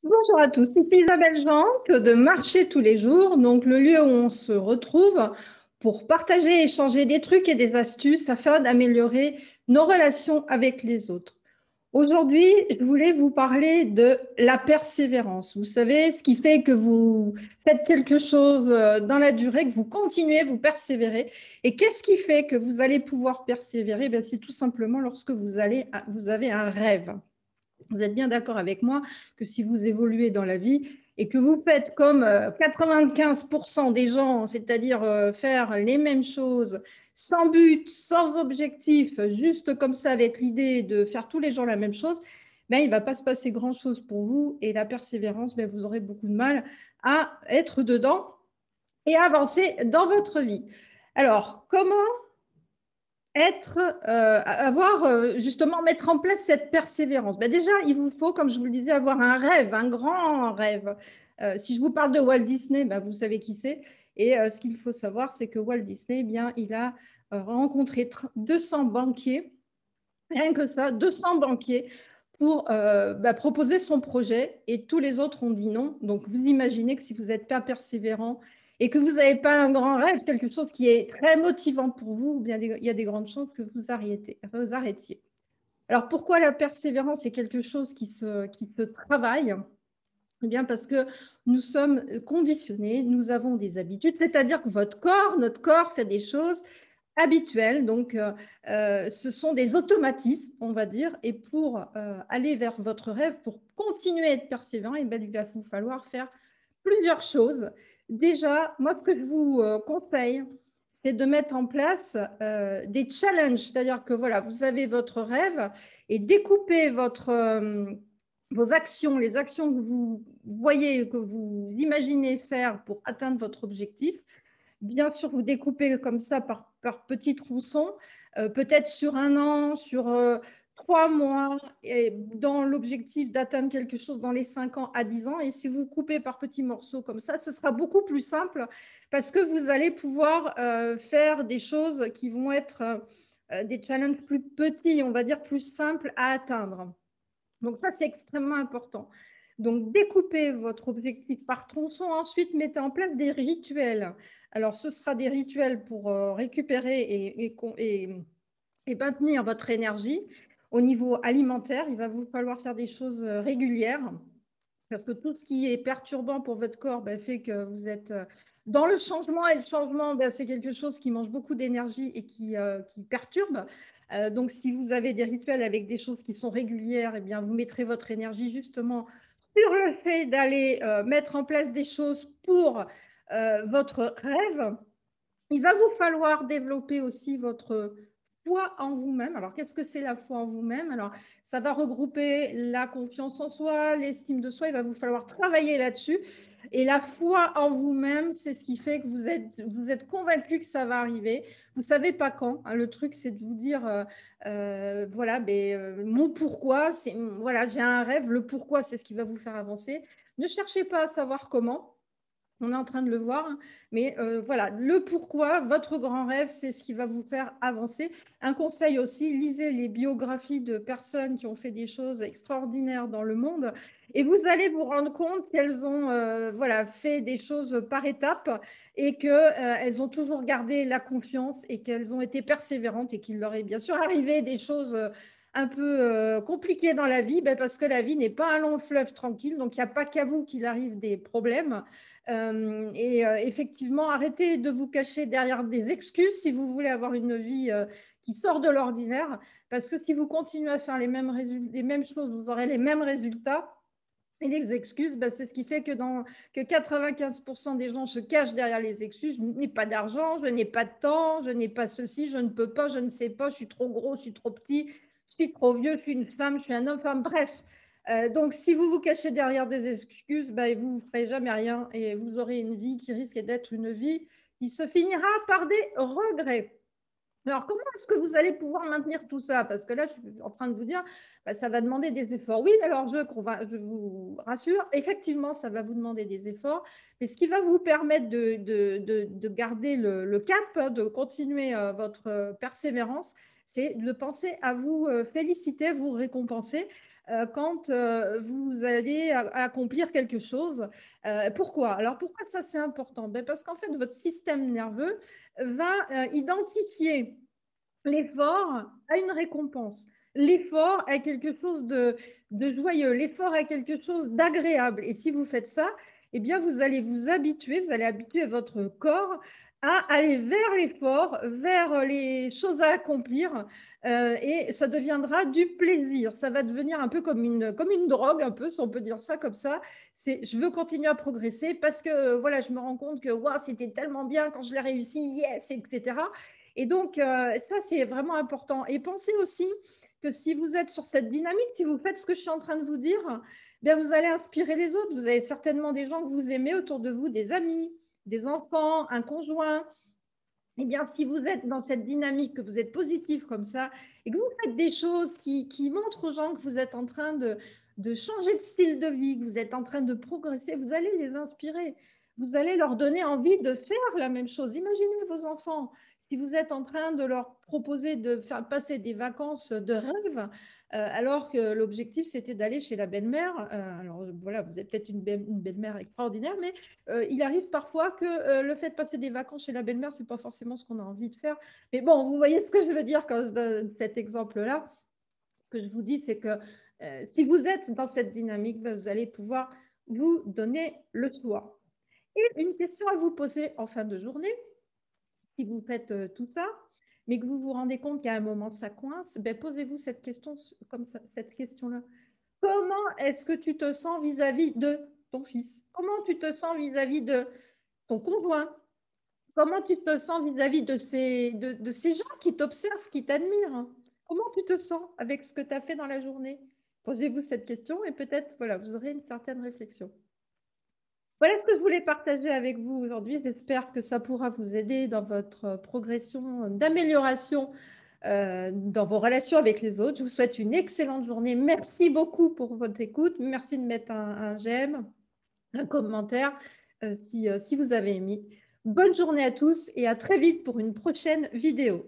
Bonjour à tous, ici Isabelle Jean de Marcher tous les jours, donc le lieu où on se retrouve pour partager et échanger des trucs et des astuces afin d'améliorer nos relations avec les autres. Aujourd'hui, je voulais vous parler de la persévérance. Vous savez, ce qui fait que vous faites quelque chose dans la durée, que vous continuez, vous persévérez. Et qu'est-ce qui fait que vous allez pouvoir persévérer? Ben, c'est tout simplement lorsque vous avez un rêve. Vous êtes bien d'accord avec moi que si vous évoluez dans la vie et que vous faites comme 95% des gens, c'est-à-dire faire les mêmes choses sans but, sans objectif, juste comme ça avec l'idée de faire tous les jours la même chose, ben, il ne va pas se passer grand-chose pour vous et la persévérance, ben, vous aurez beaucoup de mal à être dedans et à avancer dans votre vie. Alors, comment justement mettre en place cette persévérance. Ben déjà, il vous faut, comme je vous le disais, avoir un rêve, un grand rêve. Si je vous parle de Walt Disney, ben vous savez qui c'est. Et ce qu'il faut savoir, c'est que Walt Disney, eh bien, il a rencontré 200 banquiers, rien que ça, 200 banquiers pour proposer son projet et tous les autres ont dit non. Donc, vous imaginez que si vous n'êtes pas persévérant et que vous n'avez pas un grand rêve, quelque chose qui est très motivant pour vous, ou bien il y a des grandes chances que vous arrêtiez. Alors, pourquoi la persévérance est quelque chose qui se travaille? Eh bien, parce que nous sommes conditionnés, nous avons des habitudes, c'est-à-dire que notre corps fait des choses habituelles, donc ce sont des automatismes, on va dire, et pour aller vers votre rêve, pour continuer à être persévérant, eh bien, il va vous falloir faire plusieurs choses. Déjà, moi, ce que je vous conseille, c'est de mettre en place des challenges, c'est-à-dire que voilà, vous avez votre rêve et découpez vos actions, les actions que vous voyez, que vous imaginez faire pour atteindre votre objectif. Bien sûr, vous découpez comme ça par petits tronçons, peut-être sur un an, sur 3 mois, et dans l'objectif d'atteindre quelque chose dans les 5 ans à 10 ans. Et si vous coupez par petits morceaux comme ça, ce sera beaucoup plus simple parce que vous allez pouvoir faire des choses qui vont être des challenges plus petits, on va dire plus simples à atteindre. Donc ça, c'est extrêmement important. Donc découpez votre objectif par tronçon, ensuite mettez en place des rituels. Alors ce sera des rituels pour récupérer et maintenir votre énergie. Au niveau alimentaire, il va vous falloir faire des choses régulières parce que tout ce qui est perturbant pour votre corps ben, fait que vous êtes dans le changement et le changement, ben, c'est quelque chose qui mange beaucoup d'énergie et qui perturbe. Donc, si vous avez des rituels avec des choses qui sont régulières, eh bien, vous mettrez votre énergie justement sur le fait d'aller mettre en place des choses pour votre rêve. Il va vous falloir développer aussi votre foi en vous-même. Alors, qu'est-ce que c'est la foi en vous-même? Alors, ça va regrouper la confiance en soi, l'estime de soi. Il va vous falloir travailler là-dessus. Et la foi en vous-même, c'est ce qui fait que vous êtes convaincu que ça va arriver. Vous ne savez pas quand, hein. Le truc, c'est de vous dire, voilà, mon pourquoi, c'est, voilà, j'ai un rêve. Le pourquoi, c'est ce qui va vous faire avancer. Ne cherchez pas à savoir comment. On est en train de le voir, hein. Mais voilà, le pourquoi, votre grand rêve, c'est ce qui va vous faire avancer. Un conseil aussi, lisez les biographies de personnes qui ont fait des choses extraordinaires dans le monde et vous allez vous rendre compte qu'elles ont voilà, fait des choses par étapes et qu'elles ont toujours gardé la confiance et qu'elles ont été persévérantes et qu'il leur est bien sûr arrivé des choses un peu compliquées dans la vie, ben parce que la vie n'est pas un long fleuve tranquille, donc il n'y a pas qu'à vous qu'il arrive des problèmes. Effectivement, arrêtez de vous cacher derrière des excuses si vous voulez avoir une vie qui sort de l'ordinaire, parce que si vous continuez à faire les mêmes choses, vous aurez les mêmes résultats. Et les excuses, ben, c'est ce qui fait que 95% des gens se cachent derrière les excuses. Je n'ai pas d'argent, je n'ai pas de temps, je n'ai pas ceci, je ne peux pas, je ne sais pas, je suis trop gros, je suis trop petit, je suis trop vieux, je suis une femme, je suis un homme, enfin bref. Donc, si vous vous cachez derrière des excuses, ben, vous ne ferez jamais rien et vous aurez une vie qui risque d'être une vie qui se finira par des regrets. Alors, comment est-ce que vous allez pouvoir maintenir tout ça? Parce que là, je suis en train de vous dire, bah, ça va demander des efforts. Oui, alors je vous rassure, effectivement, ça va vous demander des efforts, mais ce qui va vous permettre de garder le cap, hein, de continuer votre persévérance, c'est de penser à vous féliciter, vous récompenser. quand vous allez accomplir quelque chose. Pourquoi? Alors pourquoi ça c'est important? Ben, parce qu'en fait, votre système nerveux va identifier l'effort a une récompense. L'effort est quelque chose de joyeux. L'effort est quelque chose d'agréable. Et si vous faites ça, eh bien, vous allez vous habituer, vous allez habituer votre corps à aller vers l'effort, vers les choses à accomplir, et ça deviendra du plaisir. Ça va devenir un peu comme une drogue, un peu, si on peut dire ça comme ça. C'est, je veux continuer à progresser parce que voilà, je me rends compte que wow, c'était tellement bien quand je l'ai réussi, yes, etc. Et donc, ça, c'est vraiment important. Et pensez aussi que si vous êtes sur cette dynamique, si vous faites ce que je suis en train de vous dire, bien, vous allez inspirer les autres. Vous avez certainement des gens que vous aimez autour de vous, des amis, des enfants, un conjoint. Eh bien, si vous êtes dans cette dynamique, que vous êtes positif comme ça, et que vous faites des choses qui montrent aux gens que vous êtes en train de changer de style de vie, que vous êtes en train de progresser, vous allez les inspirer. Vous allez leur donner envie de faire la même chose. Imaginez vos enfants. Si vous êtes en train de leur proposer de faire passer des vacances de rêve, alors que l'objectif, c'était d'aller chez la belle-mère. Alors voilà, vous êtes peut-être une belle-mère extraordinaire, mais il arrive parfois que le fait de passer des vacances chez la belle-mère, ce n'est pas forcément ce qu'on a envie de faire. Mais bon, vous voyez ce que je veux dire quand je donne cet exemple-là. Ce que je vous dis, c'est que si vous êtes dans cette dynamique, vous allez pouvoir vous donner le choix. Et une question à vous poser en fin de journée, si vous faites tout ça, mais que vous vous rendez compte qu'à un moment ça coince, ben, posez-vous cette question comme ça, cette question-là. Comment est-ce que tu te sens vis-à-vis de ton fils? Comment tu te sens vis-à-vis de ton conjoint? Comment tu te sens vis-à-vis de ces gens qui t'observent, qui t'admirent? Comment tu te sens avec ce que tu as fait dans la journée? Posez-vous cette question et peut-être voilà, vous aurez une certaine réflexion. Voilà ce que je voulais partager avec vous aujourd'hui. J'espère que ça pourra vous aider dans votre progression d'amélioration dans vos relations avec les autres. Je vous souhaite une excellente journée. Merci beaucoup pour votre écoute. Merci de mettre un j'aime, un commentaire si vous avez aimé. Bonne journée à tous et à très vite pour une prochaine vidéo.